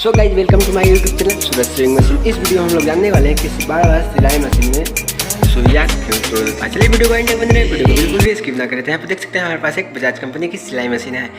So guys welcome to my YouTube channel Suraj Singh machine. इस video में हम लोग जानने वाले हैं कि बार सिलाई मशीन में सुइयां क्यों तोड़ता है। चलिए वीडियो को एंड तक बने रहे, वीडियो को बिल्कुल भी स्किप ना करें। यहाँ पर देख सकते हैं हमारे पास एक बजाज कंपनी की सिलाई मशीन है।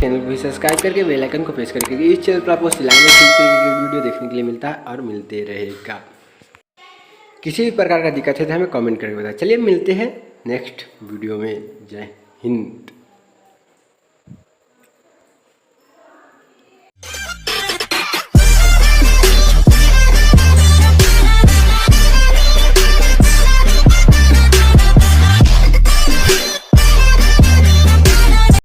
चैनल को भी सब्सक्राइब करके बेल आइकन को प्रेस करके इस चैनल पर आपको सिलाई में वीडियो देखने के लिए मिलता है और मिलते रहेगा। किसी भी प्रकार का दिक्कत है तो हमें कमेंट करके बताएं। चलिए मिलते हैं नेक्स्ट वीडियो में। जय हिंद।